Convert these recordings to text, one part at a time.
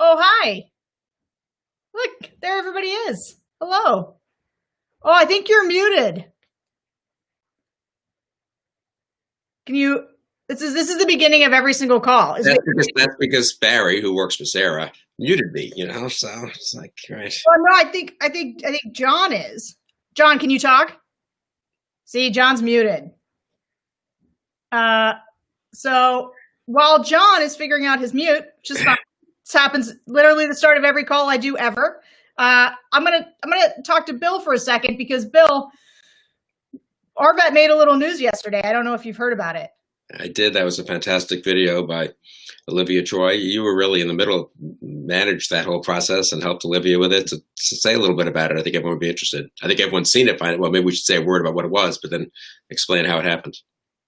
Oh, hi. Look, there everybody is. Hello. Oh, I think you're muted. Can you this is the beginning of every single call. That's because Barry, who works for Sarah, muted me, so it's like, right. Oh, no, I think John is. John, can you talk? See, John's muted. So while John is figuring out his mute, which is fine, this happens literally the start of every call I do ever. I'm gonna talk to Bill for a second because Bill, RVAT made a little news yesterday. I don't know if you've heard about it. I did. That was a fantastic video by Olivia Troy. You were really in the middle, managed that whole process and helped Olivia with it. To say a little bit about it, I think everyone would be interested. I think everyone's seen it. Well, maybe we should say a word about what it was, but then explain how it happened.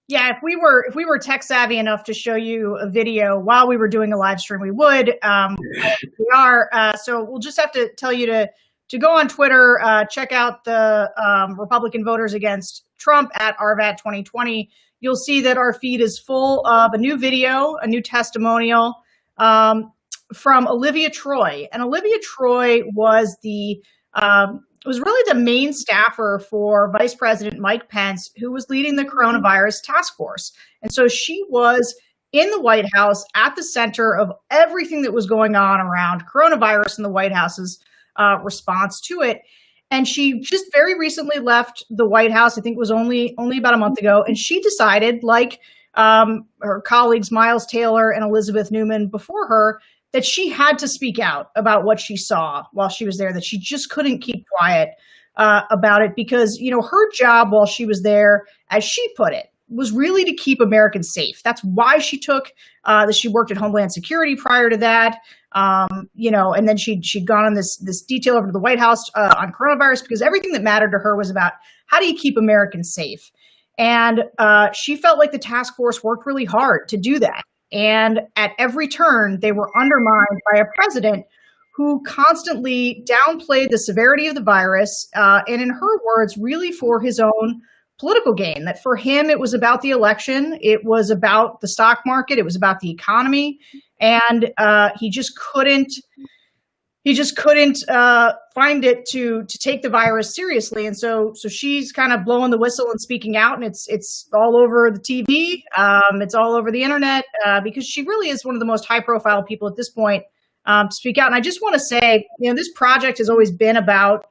Yeah, if we were tech savvy enough to show you a video while we were doing a live stream, we would. We are. So we'll just have to tell you to go on Twitter, check out the Republican voters against Trump at RVAT 2020. You'll see that our feed is full of a new video, a new testimonial from Olivia Troy. And Olivia Troy was really the main staffer for Vice President Mike Pence, who was leading the coronavirus task force. And so she was in the White House at the center of everything that was going on around coronavirus and the White House's response to it. And she just very recently left the White House. I think it was only about a month ago. And she decided, like her colleagues Miles Taylor and Elizabeth Newman before her, that she had to speak out about what she saw while she was there, that she just couldn't keep quiet about it because, her job while she was there, as she put it, was really to keep Americans safe. That's why she took that she worked at Homeland Security prior to that. And then she'd gone on this detail over to the White House on coronavirus because everything that mattered to her was about how do you keep Americans safe? And she felt like the task force worked really hard to do that. And at every turn, they were undermined by a president who constantly downplayed the severity of the virus, and in her words, really for his own political gain. That for him, it was about the election, it was about the stock market, it was about the economy, and he just couldn't find it to take the virus seriously. And so she's kind of blowing the whistle and speaking out, and it's all over the TV, it's all over the internet, because she really is one of the most high profile people at this point to speak out. And I just want to say, this project has always been about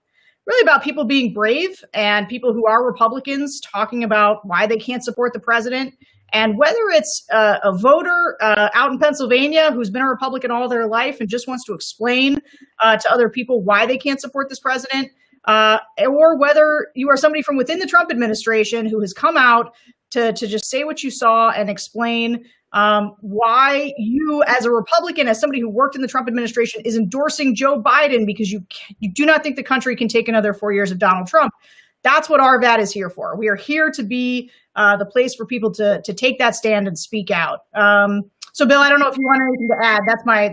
people being brave and people who are Republicans talking about why they can't support the president. And whether it's a voter out in Pennsylvania who's been a Republican all their life and just wants to explain to other people why they can't support this president, or whether you are somebody from within the Trump administration who has come out to just say what you saw and explain why you, as a Republican, as somebody who worked in the Trump administration, is endorsing Joe Biden because you do not think the country can take another 4 years of Donald Trump. That's what RVAT is here for. We are here to be the place for people to take that stand and speak out. So, Bill, I don't know if you want anything to add.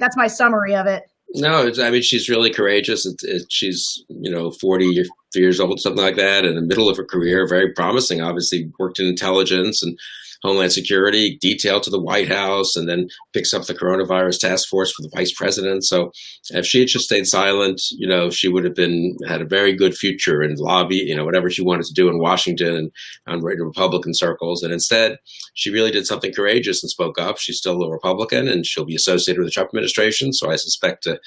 That's my summary of it. No, she's really courageous. She's 40 years old, something like that, in the middle of her career, very promising. Obviously, worked in intelligence and Homeland Security, detailed to the White House, and then picks up the coronavirus task force for the vice president. So if she had just stayed silent, she would have had a very good future in lobby, whatever she wanted to do in Washington and on Republican circles. And instead, she really did something courageous and spoke up. She's still a Republican, and she'll be associated with the Trump administration. So I suspect, a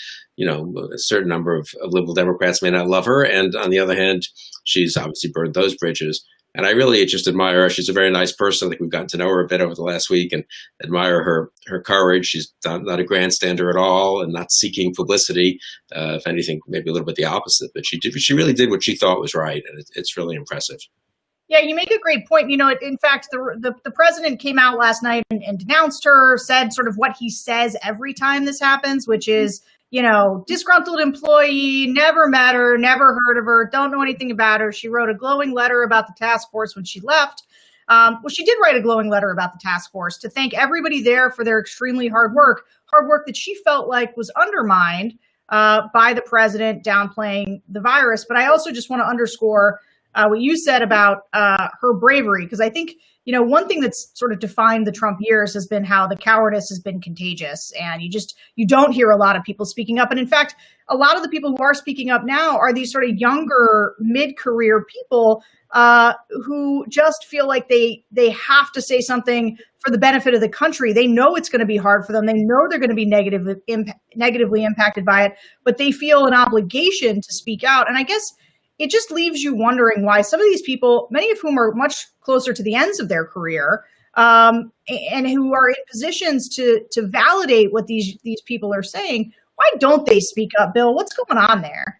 certain number of liberal Democrats may not love her. And on the other hand, she's obviously burned those bridges. And I really just admire her. She's a very nice person. I think we've gotten to know her a bit over the last week and admire her courage. She's not a grandstander at all and not seeking publicity. If anything, maybe a little bit the opposite. But she really did what she thought was right. And it's really impressive. Yeah, you make a great point. In fact, the president came out last night and denounced her, said sort of what he says every time this happens, which is, disgruntled employee, never met her, never heard of her, don't know anything about her. She wrote a glowing letter about the task force when she left. She did write a glowing letter about the task force to thank everybody there for their extremely hard work that she felt like was undermined by the president downplaying the virus. But I also just want to underscore what you said about her bravery, because I think one thing that's sort of defined the Trump years has been how the cowardice has been contagious. And you don't hear a lot of people speaking up. And in fact, a lot of the people who are speaking up now are these sort of younger mid-career people who just feel like they have to say something for the benefit of the country. They know it's going to be hard for them. They know they're going to be negatively impacted by it, but they feel an obligation to speak out. And I guess it just leaves you wondering why some of these people, many of whom are much closer to the ends of their career, and who are in positions to validate what these people are saying, why don't they speak up, Bill? What's going on there?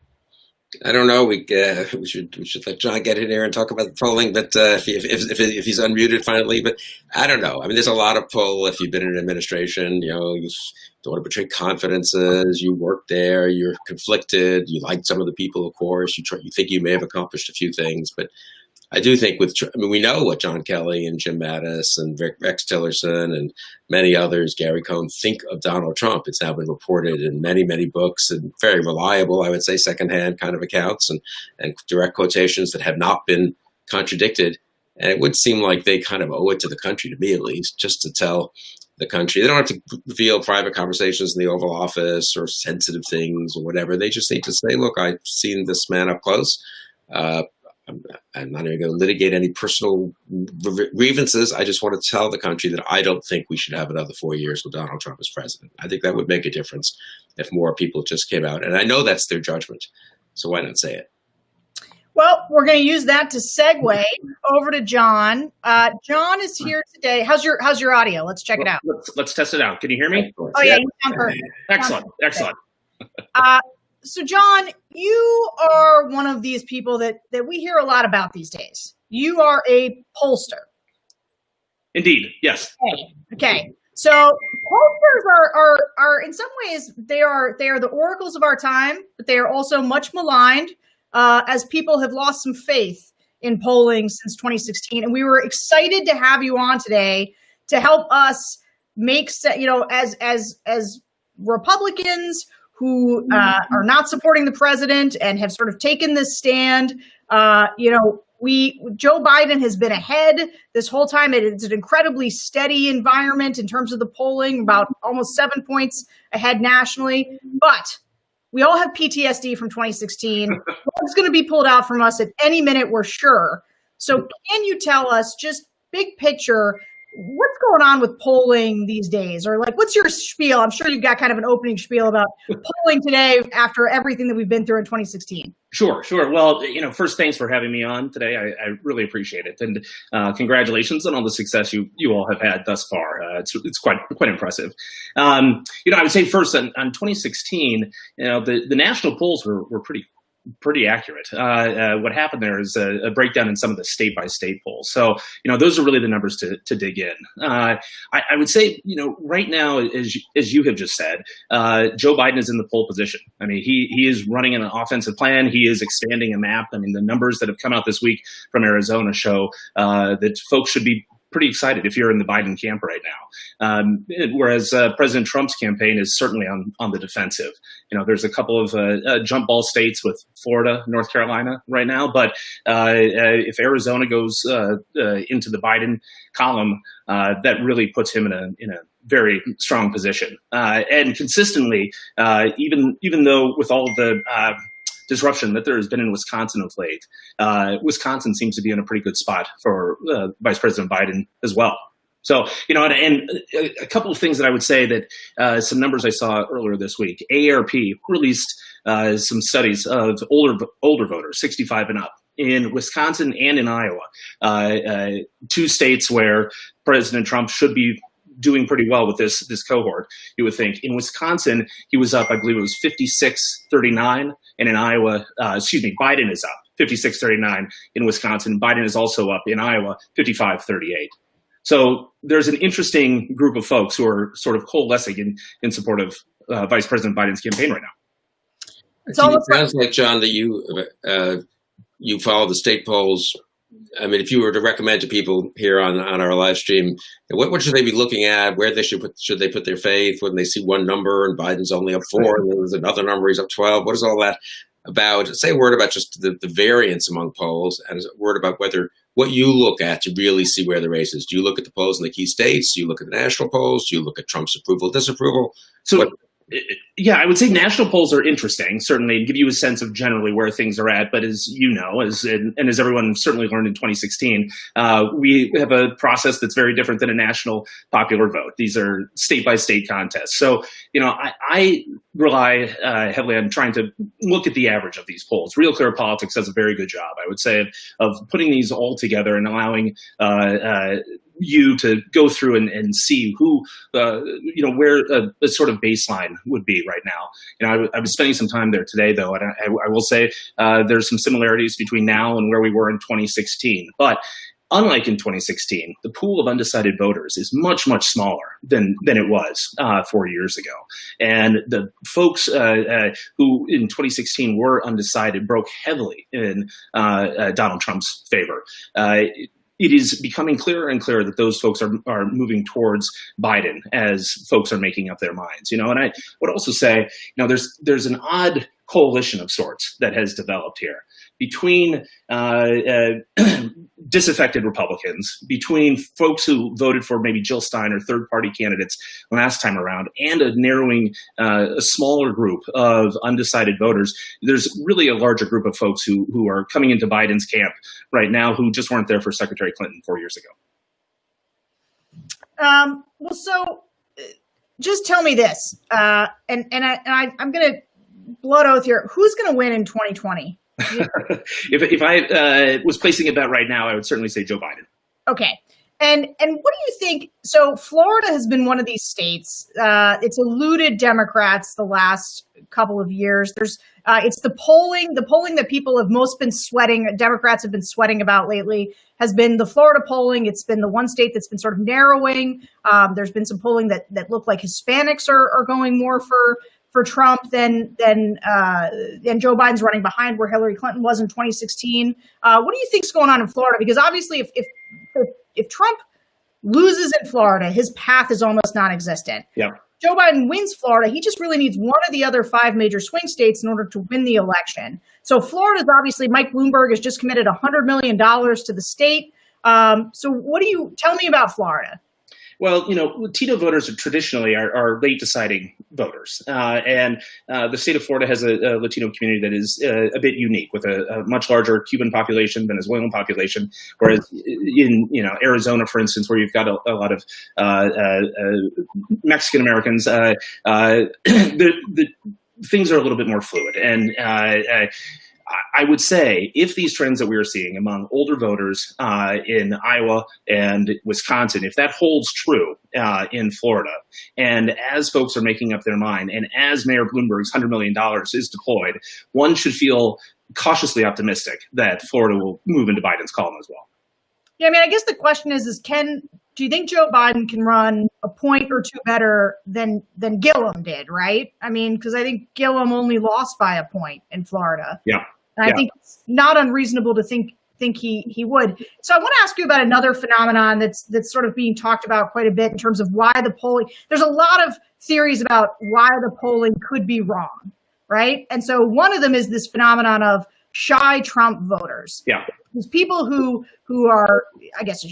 I don't know. We should let John get in here and talk about the polling, but if he's unmuted finally. But I don't know. I mean, there's a lot of pull if you've been in an administration. You don't want to betray confidences. You work there. You're conflicted. You like some of the people, of course. You think you may have accomplished a few things, but I do think we know what John Kelly and Jim Mattis and Rex Tillerson and many others, Gary Cohn, think of Donald Trump. It's now been reported in many, many books and very reliable, I would say, secondhand kind of accounts and direct quotations that have not been contradicted. And it would seem like they kind of owe it to the country, to me at least, just to tell the country. They don't have to reveal private conversations in the Oval Office or sensitive things or whatever. They just need to say, look, I've seen this man up close. I'm not even going to litigate any personal grievances. I just want to tell the country that I don't think we should have another 4 years with Donald Trump as president. I think that would make a difference if more people just came out. And I know that's their judgment. So why not say it? Well, we're going to use that to segue over to John. John is here today. How's your audio? Let's check it out. Let's test it out. Can you hear me? Oh, yeah. You sound perfect. Excellent. So, John, you are one of these people that we hear a lot about these days. You are a pollster. Indeed, yes. Okay. So pollsters are in some ways they are the oracles of our time, but they are also much maligned as people have lost some faith in polling since 2016. And we were excited to have you on today to help us make as Republicans who are not supporting the president and have sort of taken this stand. Joe Biden has been ahead this whole time. It's an incredibly steady environment in terms of the polling, about almost 7 points ahead nationally. But we all have PTSD from 2016. What's going to be pulled out from us at any minute, we're sure. So can you tell us, just big picture, what's going on with polling these days? Or what's your spiel? I'm sure you've got kind of an opening spiel about polling today after everything that we've been through in 2016. Sure. Well, first, thanks for having me on today. I really appreciate it. And congratulations on all the success you all have had thus far. It's quite impressive. I would say first on 2016, the national polls were pretty accurate. What happened there is a breakdown in some of the state-by-state polls. So, those are really the numbers to dig in. I would say, right now, as you have just said, Joe Biden is in the pole position. I mean, he is running an offensive plan. He is expanding a map. I mean, the numbers that have come out this week from Arizona show that folks should be pretty excited if you're in the Biden camp right now. Whereas President Trump's campaign is certainly on the defensive. There's a couple of jump ball states with Florida, North Carolina right now. But if Arizona goes into the Biden column, that really puts him in a very strong position. And consistently, even though with all of the disruption that there has been in Wisconsin of late, Wisconsin seems to be in a pretty good spot for Vice President Biden as well. So, and a couple of things that I would say that some numbers I saw earlier this week. AARP released some studies of older voters, 65 and up, in Wisconsin and in Iowa, two states where President Trump should be doing pretty well with this cohort, you would think. In Wisconsin, he was up, I believe it was 56-39, and in Iowa, Biden is up 56-39 in Wisconsin. Biden is also up in Iowa 55-38. So there's an interesting group of folks who are sort of coalescing in support of Vice President Biden's campaign right now. It sounds like, John, that you follow the state polls. I mean, if you were to recommend to people here on our live stream, what should they be looking at? Where they should they put their faith when they see one number and Biden's only up 4 and there's another number he's up 12? What is all that? say a word about just the variance among polls, and a word about what you look at to really see where the race is. Do you look at the polls in the key states? Do you look at the national polls? Do you look at Trump's approval, disapproval? Yeah, I would say national polls are interesting, certainly, and give you a sense of generally where things are at. But as you know, as everyone certainly learned in 2016, we have a process that's very different than a national popular vote. These are state-by-state contests. So, I rely heavily on trying to look at the average of these polls. Real Clear Politics does a very good job, I would say, of putting these all together and allowing you to go through and see who, where a sort of baseline would be right now. I was spending some time there today, though, and I will say there's some similarities between now and where we were in 2016. But unlike in 2016, the pool of undecided voters is much, much smaller than it was 4 years ago. And the folks who in 2016 were undecided broke heavily in Donald Trump's favor. It is becoming clearer and clearer that those folks are moving towards Biden as folks are making up their minds. And I would also say, there's an odd coalition of sorts that has developed here between disaffected Republicans, between folks who voted for maybe Jill Stein or third-party candidates last time around, and a narrowing, a smaller group of undecided voters. There's really a larger group of folks who are coming into Biden's camp right now who just weren't there for Secretary Clinton 4 years ago. So just tell me this, and I'm going to blood oath here. Who's going to win in 2020? If I was placing a bet right now, I would certainly say Joe Biden. Okay. And what do you think? So Florida has been one of these states. It's eluded Democrats the last couple of years. It's the polling that people have most been sweating. Democrats have been sweating about lately has been the Florida polling. It's been the one state that's been sort of narrowing. There's been some polling that look like Hispanics are going more for Trump than Joe Biden's running behind where Hillary Clinton was in 2016. What do you think's going on in Florida? Because obviously, if Trump loses in Florida, his path is almost non-existent. Yeah. Joe Biden wins Florida. He just really needs one of the other 5 major swing states in order to win the election. So Florida's obviously, Mike Bloomberg has just committed $100 million to the state. So what do you tell me about Florida? Well, Latino voters are traditionally are late deciding voters. And the state of Florida has a Latino community that is a bit unique with a much larger Cuban population, Venezuelan population, whereas in, Arizona, for instance, where you've got a lot of Mexican Americans, the things are a little bit more fluid. And I would say if these trends that we are seeing among older voters in Iowa and Wisconsin, if that holds true in Florida, and as folks are making up their mind, and as Mayor Bloomberg's $100 million is deployed, one should feel cautiously optimistic that Florida will move into Biden's column as well. Yeah, I guess the question is do you think Joe Biden can run a point or two better than Gillum did, right? Because I think Gillum only lost by a point in Florida. Yeah. And I think it's not unreasonable to think he would. So I want to ask you about another phenomenon that's sort of being talked about quite a bit in terms of why the polling. There's a lot of theories about why the polling could be wrong, right? And so one of them is this phenomenon of shy Trump voters. Yeah. There's people who are, I guess,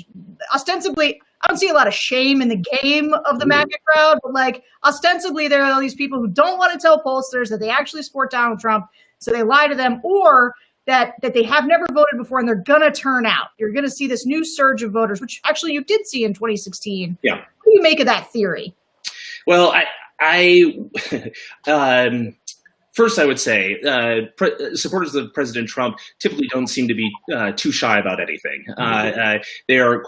ostensibly, I don't see a lot of shame in the game of the MAGA crowd, but ostensibly there are all these people who don't want to tell pollsters that they actually support Donald Trump, so they lie to them, or that they have never voted before and they're going to turn out. You're going to see this new surge of voters, which actually you did see in 2016. Yeah. What do you make of that theory? Well, first, I would say supporters of President Trump typically don't seem to be too shy about anything. They are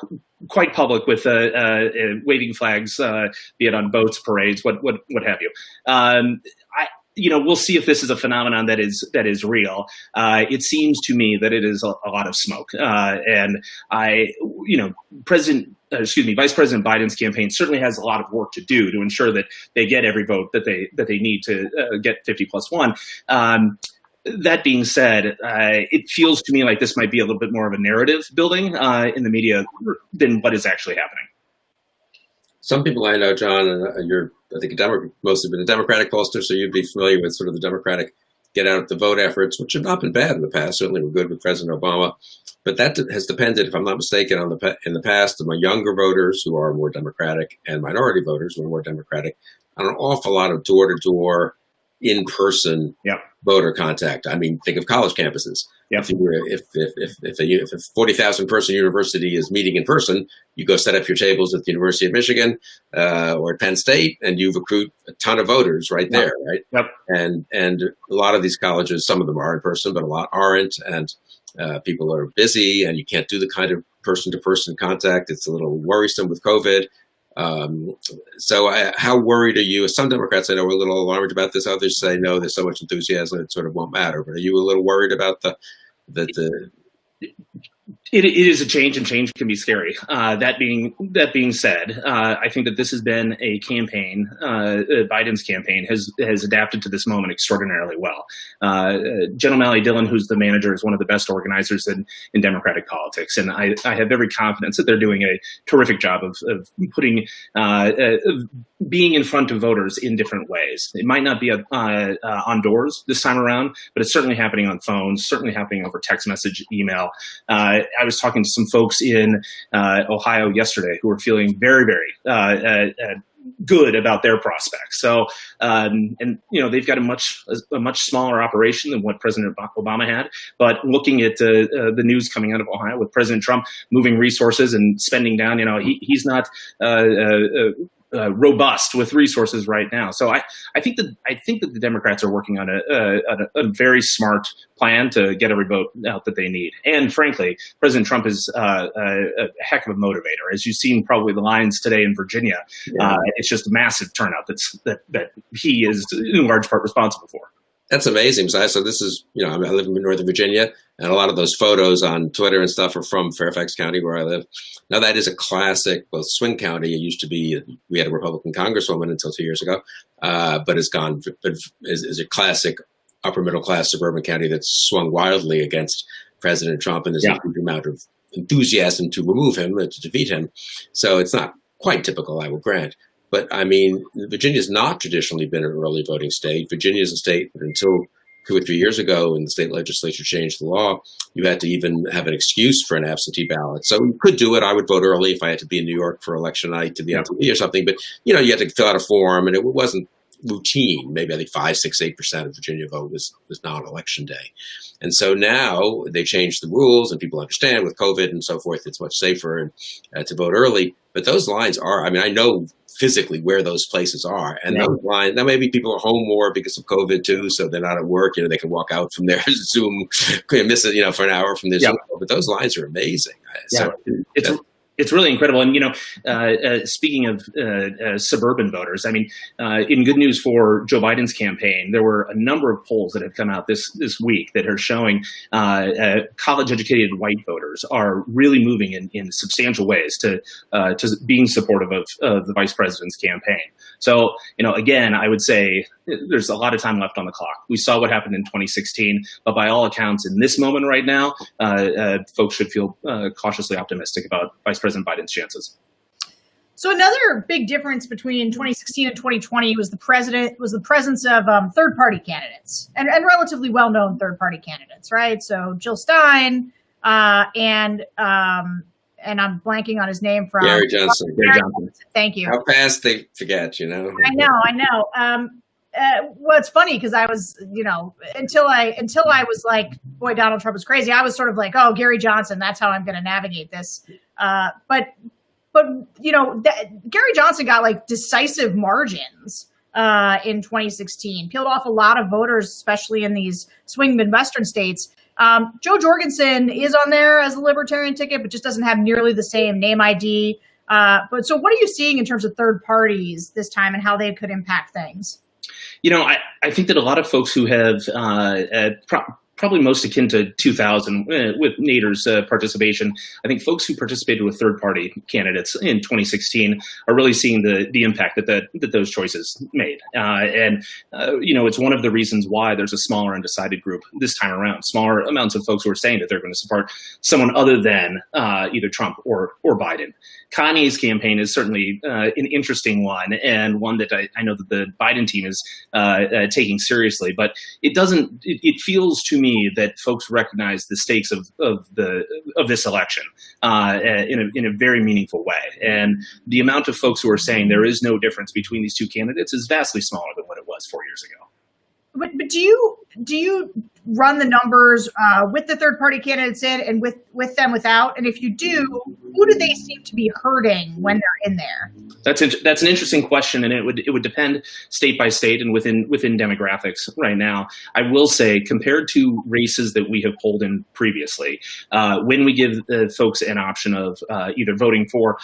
quite public with waving flags, be it on boats, parades, what have you. We'll see if this is a phenomenon that is real. It seems to me that it is a lot of smoke, and Vice President Biden's campaign certainly has a lot of work to do to ensure that they get every vote that they need to get 50+1. That being said, it feels to me like this might be a little bit more of a narrative building in the media than what is actually happening. Some people I know, John, and you're, I think, most have been a Democratic pollster, so you'd be familiar with sort of the Democratic get out the vote efforts, which have not been bad in the past. Certainly were good with President Obama. But that has depended, if I'm not mistaken, in the past, on younger voters who are more Democratic and minority voters who are more Democratic, on an awful lot of door-to-door, in-person voter contact. I mean, think of college campuses. Yep. If a 40,000 person university is meeting in person, you go set up your tables at the University of Michigan or at Penn State, and you recruit a ton of voters right there, right? Yep. And a lot of these colleges, some of them are in person, but a lot aren't, and people are busy, and you can't do the kind of person-to-person contact. It's a little worrisome with COVID. So how worried are you? Some Democrats I know are a little alarmed about this. Others say, no, there's so much enthusiasm, it sort of won't matter. But are you a little worried about It is a change, and change can be scary. That being said, I think that this has been a campaign. Biden's campaign has adapted to this moment extraordinarily well. Jen O'Malley Dillon, who's the manager, is one of the best organizers in Democratic politics, and I have every confidence that they're doing a terrific job of putting being in front of voters in different ways. It might not be on doors this time around, but it's certainly happening on phones, certainly happening over text message, email. I was talking to some folks in Ohio yesterday who were feeling very, very good about their prospects. So, and they've got a much smaller operation than what President Obama had. But looking at the news coming out of Ohio with President Trump moving resources and spending down, he's not robust with resources right now. So I think that the Democrats are working on a very smart plan to get every vote out that they need. And frankly, President Trump is a heck of a motivator. As you've seen probably the lines today in Virginia, it's just a massive turnout that he is in large part responsible for. That's amazing. So this is, I live in Northern Virginia, and a lot of those photos on Twitter and stuff are from Fairfax County, where I live. Now, that is a classic, well, swing county. It used to be, we had a Republican congresswoman until 2 years ago, but is a classic upper middle class suburban county that's swung wildly against President Trump, and there's a huge amount of enthusiasm to remove him, to defeat him. So it's not quite typical, I will grant. But I mean, Virginia's not traditionally been an early voting state. Virginia is a state that until 2 or 3 years ago, when the state legislature changed the law, you had to even have an excuse for an absentee ballot. So you could do it. I would vote early if I had to be in New York for election night to be absentee or something. But, you had to fill out a form, and it wasn't routine. Maybe I think 5, 6, 8% of Virginia vote was non-election day. And so now they changed the rules, and people understand with COVID and so forth, it's much safer to vote early. But those lines are, I know physically where those places are. And those lines, now maybe people are home more because of COVID too, so they're not at work, they can walk out from their Zoom, miss it, for an hour from their Zoom. But those lines are amazing. So it's really incredible. And, speaking of suburban voters, in good news for Joe Biden's campaign, there were a number of polls that have come out this week that are showing college-educated white voters are really moving in substantial ways to being supportive of the vice president's campaign. So, again, I would say there's a lot of time left on the clock. We saw what happened in 2016, but by all accounts, in this moment right now, folks should feel cautiously optimistic about Vice President Biden's chances. So another big difference between 2016 and 2020 was the presence of third-party candidates and relatively well-known third-party candidates, right? So Jill Stein and I'm blanking on his name from Gary Johnson. Thank you. How fast they forget, I know. Well, it's funny because I was, until I was like, boy, Donald Trump was crazy. I was sort of like, oh, Gary Johnson, that's how I'm going to navigate this. But Gary Johnson got like decisive margins in 2016, peeled off a lot of voters, especially in these swing Midwestern states. Joe Jorgensen is on there as a libertarian ticket, but just doesn't have nearly the same name ID. But so what are you seeing in terms of third parties this time and how they could impact things? I think that a lot of folks who have probably most akin to 2000 with Nader's participation. I think folks who participated with third-party candidates in 2016 are really seeing the impact that those choices made. It's one of the reasons why there's a smaller undecided group this time around, smaller amounts of folks who are saying that they're going to support someone other than either Trump or Biden. Kanye's campaign is certainly an interesting one, and one that I know that the Biden team is taking seriously. But it feels to me that folks recognize the stakes of this election in a very meaningful way. And the amount of folks who are saying there is no difference between these two candidates is vastly smaller than what it was 4 years ago. But do you run the numbers with the third party candidates in and with them without? And if you do, who do they seem to be hurting when they're in there? That's an interesting question, and it would depend state by state and within demographics right now. I will say, compared to races that we have polled in previously, when we give folks an option of either voting for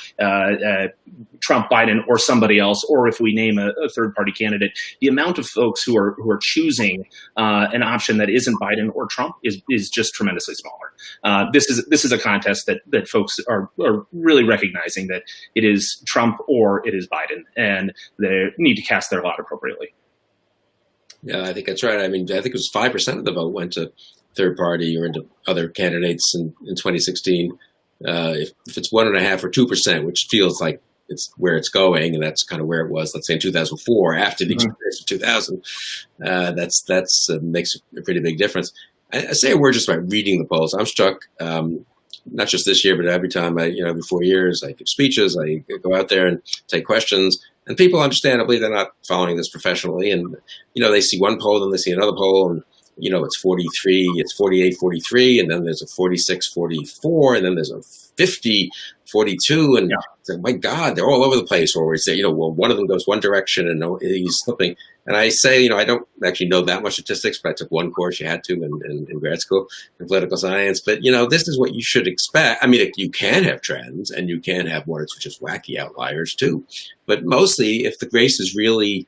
Trump, Biden, or somebody else, or if we name a third party candidate, the amount of folks who are choosing an option that isn't Biden or Trump is just tremendously smaller. This is a contest that folks are really recognizing that it is Trump or it is Biden, and they need to cast their lot appropriately. Yeah, I think that's right. I mean, I think it was 5% of the vote went to third party or into other candidates in 2016. If it's 1.5% or 2%, which feels like it's where it's going, and that's kind of where it was, let's say in 2004, after the experience of 2000, that's makes a pretty big difference. I say a word just about reading the polls. I'm struck, not just this year, but every time every 4 years, I give speeches, I go out there and take questions, and people understandably, they're not following this professionally, and, they see one poll, then they see another poll, and, it's 43, it's 48, 43, and then there's a 46, 44, and then there's a 50, 42, and it's like, my God, they're all over the place. Or we say, well, one of them goes one direction and he's slipping. And I say, I don't actually know that much statistics, but I took one course, you had to in grad school in political science. But, this is what you should expect. I mean, you can have trends and you can have ones which is wacky outliers too. But mostly if the race is really,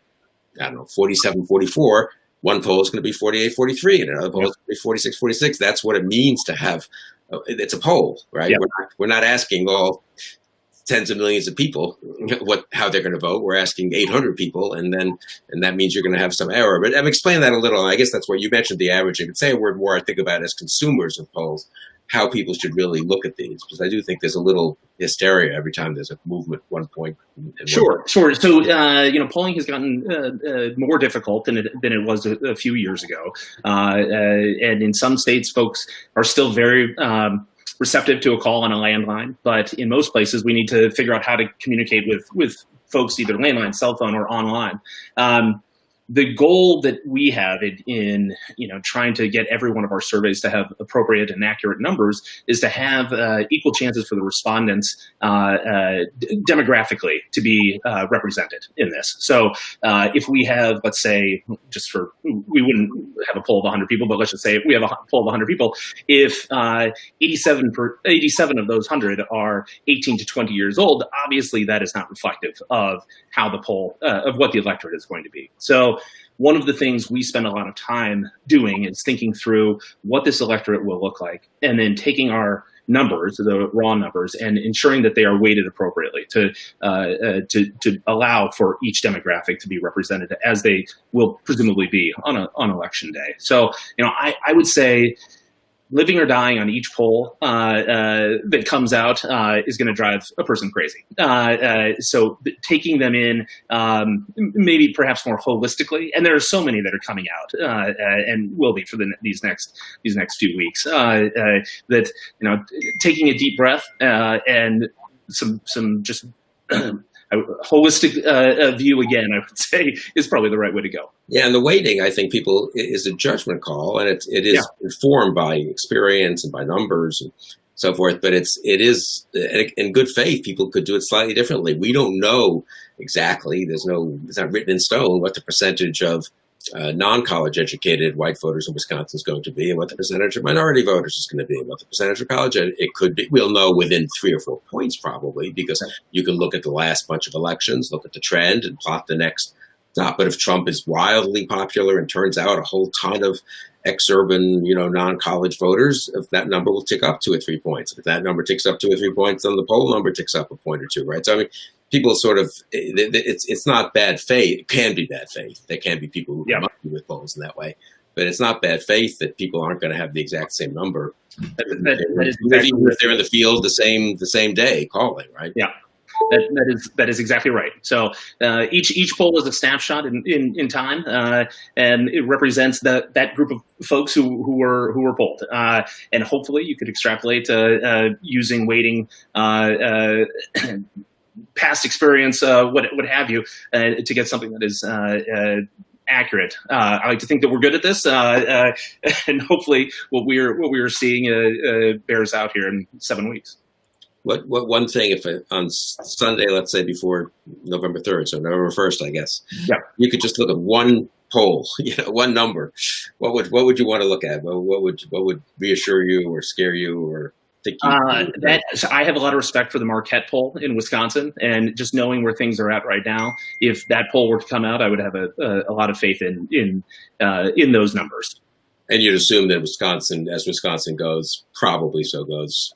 47, 44, one poll is going to be 48, 43, and another poll is going to be 46, 46. That's what it means to have. It's a poll, right? Yeah. We're not asking all tens of millions of people how they're going to vote. We're asking 800 people, and that means you're going to have some error. But I'm explaining that a little. I guess that's where you mentioned the average. I could say a word more. I think about as consumers of polls, how people should really look at these, because I do think there's a little hysteria every time there's a movement, 1 point. Sure. So, polling has gotten more difficult than it was a few years ago. And in some states, folks are still very receptive to a call on a landline. But in most places, we need to figure out how to communicate with folks, either landline, cell phone, or online. The goal that we have in trying to get every one of our surveys to have appropriate and accurate numbers is to have equal chances for the respondents demographically to be represented in this. So if we have, let's say, we wouldn't have a poll of 100 people, but let's just say if we have a poll of 100 people, if 87 of those 100 are 18 to 20 years old, obviously that is not reflective of how the poll, of what the electorate is going to be. So one of the things we spend a lot of time doing is thinking through what this electorate will look like, and then taking our numbers, the raw numbers, and ensuring that they are weighted appropriately to allow for each demographic to be represented as they will presumably be on election day. So, I would say living or dying on each poll that comes out is going to drive a person crazy. So taking them in, maybe perhaps more holistically, and there are so many that are coming out and will be for these next few weeks. That taking a deep breath and some just a holistic view, again, I would say, is probably the right way to go. Yeah, and the weighting, I think, people is a judgment call, and it is informed by experience and by numbers and so forth. But it is in good faith, people could do it slightly differently. We don't know exactly. It's not written in stone what the percentage of non-college educated white voters in Wisconsin is going to be, and what the percentage of minority voters is going to be, and what the percentage of college it could be. We'll know within 3 or 4 points probably, because you can look at the last bunch of elections, look at the trend, and plot the next stop. But if Trump is wildly popular and turns out a whole ton of ex-urban, non-college voters, if that number will tick up 2 or 3 points. If that number ticks up 2 or 3 points, then the poll number ticks up a point or two, right? So, I mean, people sort of, it's not bad faith. It can be bad faith. There can be people who come up with polls in that way. But it's not bad faith that people aren't going to have the exact same number. If they're in the field the same day calling, right? Yeah. That is exactly right. So each poll is a snapshot in time, and it represents that group of folks who were polled. And hopefully, you could extrapolate using weighting, past experience, what have you, to get something that is accurate. I like to think that we're good at this, and hopefully, what we're seeing bears out here in 7 weeks. What one thing, if on Sunday, let's say before November 3rd, so November 1st, I guess, you could just look at one poll, one number. What would you want to look at? What would reassure you or scare you or think you? I have a lot of respect for the Marquette poll in Wisconsin, and just knowing where things are at right now, if that poll were to come out, I would have a lot of faith in those numbers. And you'd assume that as Wisconsin goes, probably so goes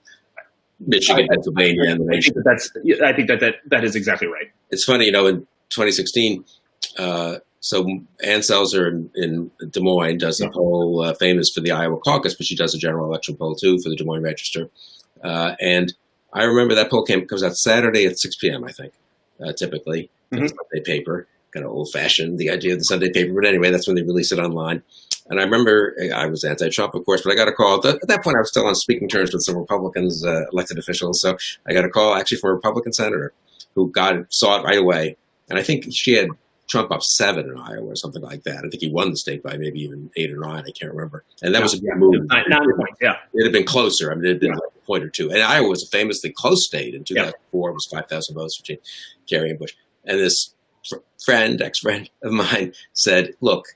Michigan, Pennsylvania, and the nation. I think that is exactly right. It's funny, in 2016, so Ann Selzer in Des Moines does a poll famous for the Iowa caucus, but she does a general election poll too for the Des Moines Register. And I remember that poll comes out Saturday at 6 p.m. I think, typically, for the Sunday paper. Kind of old-fashioned, the idea of the Sunday paper, but anyway, that's when they release it online. And I remember I was anti-Trump, of course, but I got a call. At that point, I was still on speaking terms with some Republicans, elected officials. So I got a call actually from a Republican senator who saw it right away. And I think she had Trump up 7 in Iowa or something like that. I think he won the state by maybe even 8 or 9. I can't remember. And that was a good move. 9 points, yeah. It had been closer. I mean, it had been like a point or two. And Iowa was a famously close state in 2004. It was 5,000 votes between Kerry and Bush. And this ex-friend of mine said, look,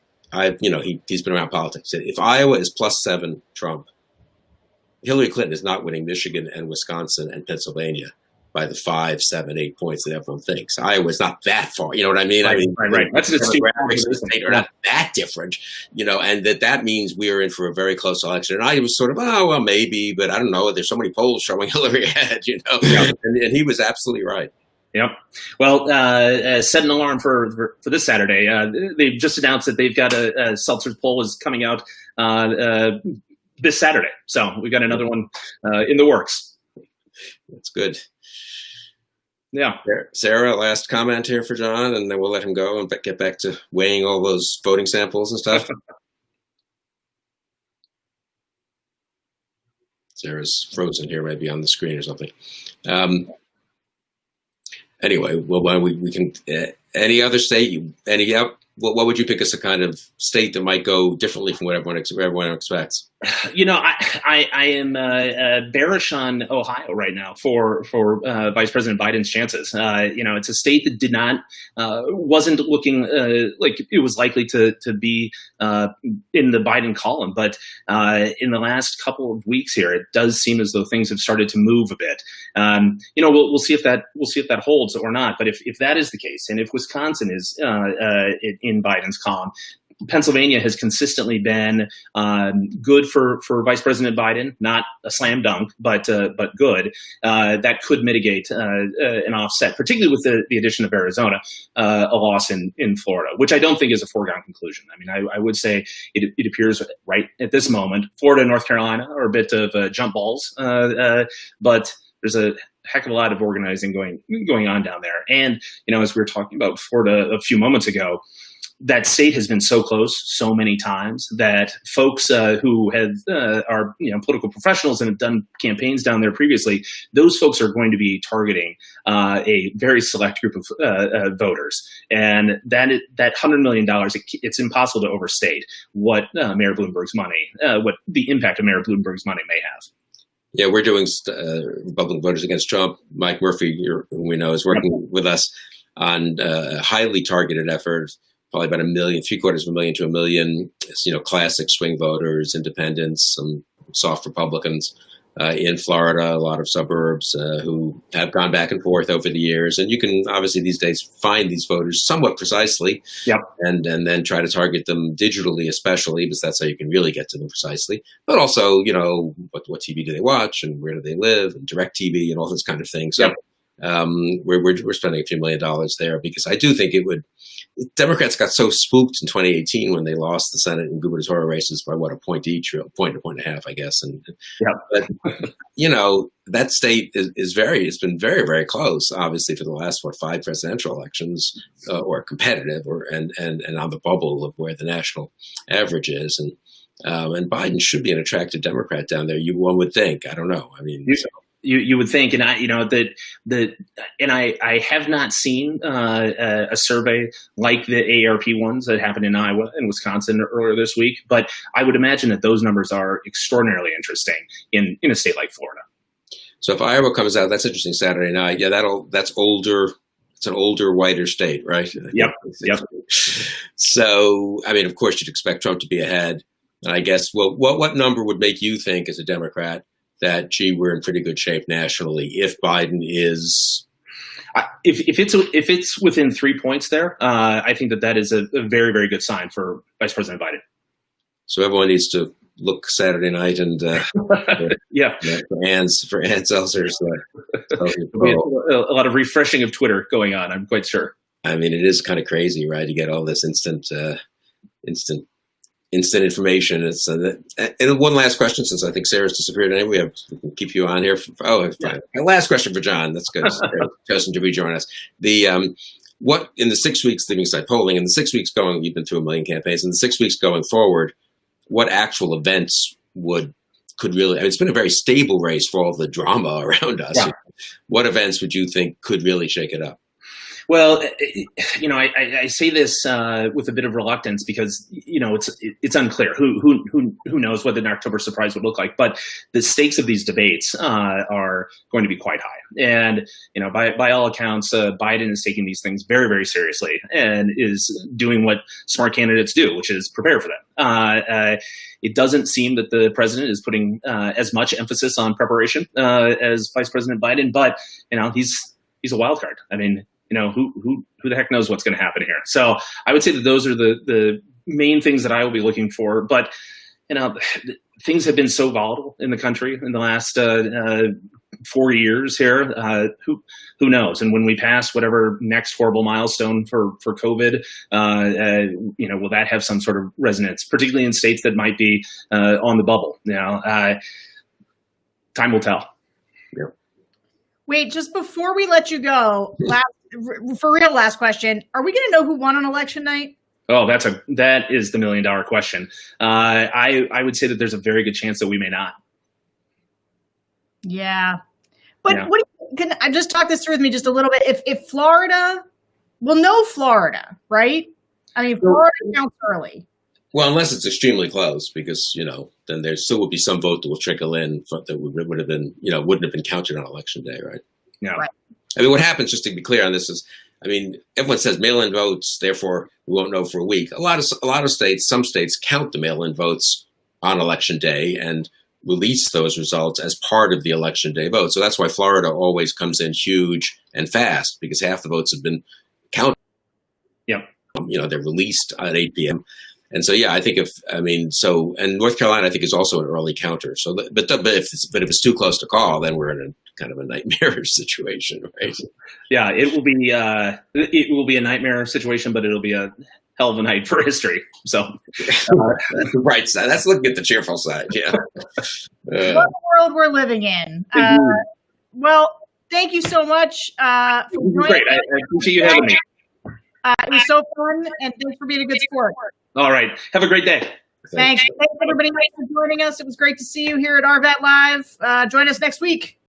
he's been around politics. Said, if Iowa is +7 Trump, Hillary Clinton is not winning Michigan and Wisconsin and Pennsylvania by the 5, 7, 8 points that everyone thinks. Iowa is not that far. You know what I mean? Right. That's the state are not that different, and that means we're in for a very close election. And I was sort of, well, maybe, but I don't know. There's so many polls showing Hillary ahead, and he was absolutely right. Yep. Well, set an alarm for this Saturday. They've just announced that they've got a Seltzer's poll is coming out this Saturday. So we got another one in the works. That's good. Yeah. Sarah, last comment here for John, and then we'll let him go and get back to weighing all those voting samples and stuff. Sarah's frozen here, maybe on the screen or something. Anyway, well, we can. Any other state? What would you pick as a kind of state that might go differently from what everyone expects? I am bearish on Ohio right now for Vice President Biden's chances. It's a state that wasn't looking like it was likely to be in the Biden column, but in the last couple of weeks here, it does seem as though things have started to move a bit. We'll see if that holds or not. But if that is the case, and if Wisconsin is in Biden's column, Pennsylvania has consistently been good for Vice President Biden, not a slam dunk, but good. That could mitigate an offset, particularly with the addition of Arizona, a loss in Florida, which I don't think is a foregone conclusion. I mean, I would say it appears right at this moment, Florida and North Carolina are a bit of jump balls, but there's a heck of a lot of organizing going on down there. And, as we were talking about Florida a few moments ago, that state has been so close so many times that folks who are political professionals and have done campaigns down there previously, those folks are going to be targeting a very select group of voters. And that $100 million, it's impossible to overstate what Mayor Bloomberg's money, what the impact of Mayor Bloomberg's money may have. Yeah, we're doing Republican Voters Against Trump. Mike Murphy, who we know, is working with us on a highly targeted effort. Probably about 1 million, 750,000 to 1 million, classic swing voters, independents, some soft Republicans, in Florida, a lot of suburbs who have gone back and forth over the years. And you can obviously these days find these voters somewhat precisely, Yep. and then try to target them digitally, especially, because that's how you can really get to them precisely. But also, what TV do they watch and where do they live, and direct TV and all this kind of thing. So Yep. we're spending a few $1 million there, because I do think it would. Democrats got so spooked in 2018 when they lost the Senate and gubernatorial races by a point each, or a point and a half, I guess. And but that state it's been very, very close, obviously, for the last 5 presidential elections, or competitive, and on the bubble of where the national average is. And Biden should be an attractive Democrat down there. One would think. I don't know. I mean. You would think, and I have not seen a survey like the AARP ones that happened in Iowa and Wisconsin earlier this week, but I would imagine that those numbers are extraordinarily interesting in a state like Florida. So if Iowa comes out, that's interesting. Saturday night, that's older. It's an older, whiter state, right? Yep. So I mean, of course, you'd expect Trump to be ahead, and I guess, what number would make you think, as a Democrat, that, gee, we're in pretty good shape nationally if Biden is? If it's within 3 points there, I think that is a very, very good sign for Vice President Biden. So everyone needs to look Saturday night and for Ann Seltzer's. A lot of refreshing of Twitter going on, I'm quite sure. I mean, it is kind of crazy, right? You get all this instant information. And one last question, since I think Sarah's disappeared. Anyway, we can keep you on here. Last question for John. That's good. Chosen to rejoin us. What in the 6 weeks, leaving aside polling, in the 6 weeks going, you've been through 1 million campaigns. In the 6 weeks going forward, what actual events could really? I mean, it's been a very stable race for all the drama around us. Yeah. What events would you think could really shake it up? Well, I say this with a bit of reluctance, because it's unclear who knows what an October surprise would look like. But the stakes of these debates are going to be quite high, and by all accounts, Biden is taking these things very, very seriously and is doing what smart candidates do, which is prepare for them. It doesn't seem that the president is putting as much emphasis on preparation as Vice President Biden, but he's a wild card. I mean. Who the heck knows what's going to happen here? So I would say that those are the main things that I will be looking for. But, things have been so volatile in the country in the last 4 years here. Who knows? And when we pass whatever next horrible milestone for COVID, will that have some sort of resonance, particularly in states that might be on the bubble? Time will tell. Yeah. Wait, just before we let you go, last question. Are we going to know who won on election night? Oh, that is the $1 million question. I would say that there's a very good chance that we may not. Yeah. But can I just talk this through with me just a little bit? If Florida, we'll know Florida, right? I mean, Florida counts early. Well, unless it's extremely close, because, then there still would be some vote that will trickle in that would have been, wouldn't have been counted on election day, right? Yeah. Right. I mean, what happens, just to be clear on this, is, everyone says mail-in votes, therefore we won't know for a week. A lot of states, some states count the mail-in votes on election day and release those results as part of the election day vote. So that's why Florida always comes in huge and fast, because half the votes have been counted. Yeah. They're released at 8 p.m. And so, I think and North Carolina, I think, is also an early counter. So, but if it's too close to call, then we're in a kind of a nightmare situation, right? Yeah, it will be a nightmare situation, but it'll be a hell of a night for history. So, right side. That's looking at the cheerful side. Yeah. What world we're living in. Well, thank you so much. For great. I appreciate you having me. It was so fun, and thanks for being a good sport. All right. Have a great day. Thanks. Thanks, everybody, for joining us. It was great to see you here at RVAT Live. Join us next week.